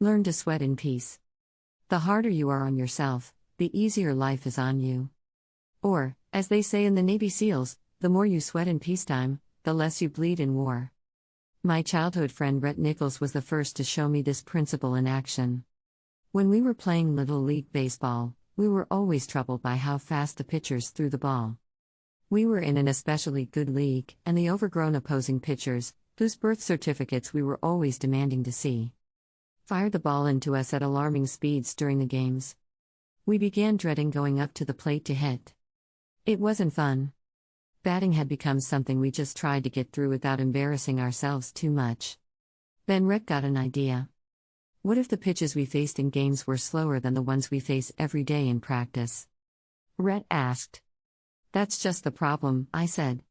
Learn to sweat in peace. The harder you are on yourself, the easier life is on you. Or, as they say in the Navy SEALs, the more you sweat in peacetime, the less you bleed in war. My childhood friend Rett Nichols was the first to show me this principle in action. When we were playing Little League Baseball, we were always troubled by how fast the pitchers threw the ball. We were in an especially good league, and the overgrown opposing pitchers, whose birth certificates we were always demanding to see, fired the ball into us at alarming speeds during the games. We began dreading going up to the plate to hit. It wasn't fun. Batting had become something we just tried to get through without embarrassing ourselves too much. Then Rett got an idea. What if the pitches we faced in games were slower than the ones we face every day in practice? Rett asked. That's just the problem, I said.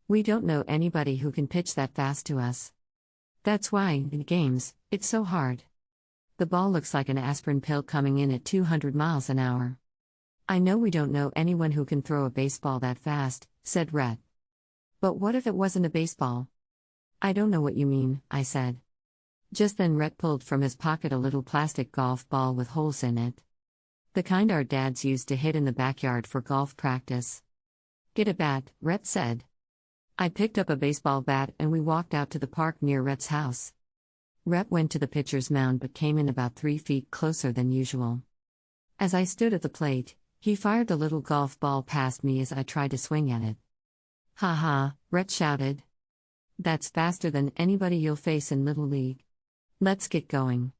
We don't know anybody who can pitch that fast to us. That's why, in games, it's so hard. The ball looks like an aspirin pill coming in at 200 miles an hour. I know we don't know anyone who can throw a baseball that fast, said Rett. But what if it wasn't a baseball? I don't know what you mean, I said. Just then Rett pulled from his pocket a little plastic golf ball with holes in it. The kind our dads used to hit in the backyard for golf practice. Get a bat, Rett said. I picked up a baseball bat and we walked out to the park near Rett's house. Rett went to the pitcher's mound but came in about 3 feet closer than usual. As I stood at the plate, he fired the little golf ball past me as I tried to swing at it. Ha ha, Rett shouted. That's faster than anybody you'll face in Little League. Let's get going.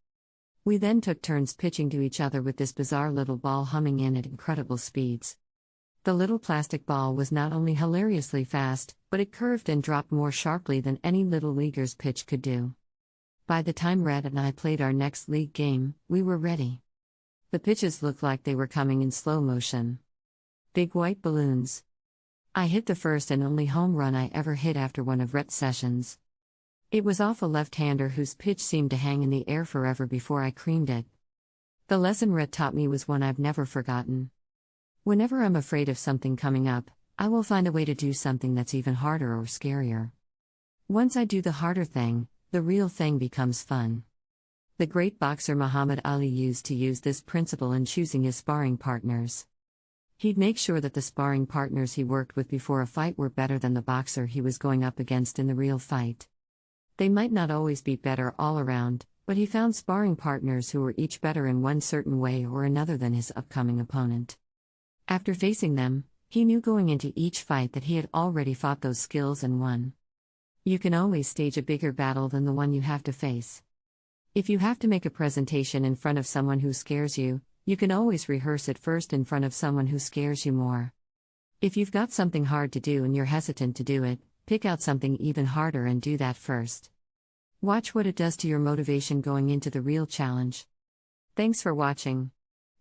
We then took turns pitching to each other with this bizarre little ball humming in at incredible speeds. The little plastic ball was not only hilariously fast, but it curved and dropped more sharply than any Little Leaguer's pitch could do. By the time Rett and I played our next league game, we were ready. The pitches looked like they were coming in slow motion. Big white balloons. I hit the first and only home run I ever hit after one of Rett's sessions. It was off a left-hander whose pitch seemed to hang in the air forever before I creamed it. The lesson Rett taught me was one I've never forgotten. Whenever I'm afraid of something coming up, I will find a way to do something that's even harder or scarier. Once I do the harder thing, the real thing becomes fun. The great boxer Muhammad Ali used this principle in choosing his sparring partners. He'd make sure that the sparring partners he worked with before a fight were better than the boxer he was going up against in the real fight. They might not always be better all around, but he found sparring partners who were each better in one certain way or another than his upcoming opponent. After facing them, he knew going into each fight that he had already fought those skills and won. You can always stage a bigger battle than the one you have to face. If you have to make a presentation in front of someone who scares you, you can always rehearse it first in front of someone who scares you more. If you've got something hard to do and you're hesitant to do it, pick out something even harder and do that first. Watch what it does to your motivation going into the real challenge. Thanks for watching.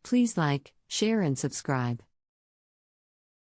Please like, share and subscribe.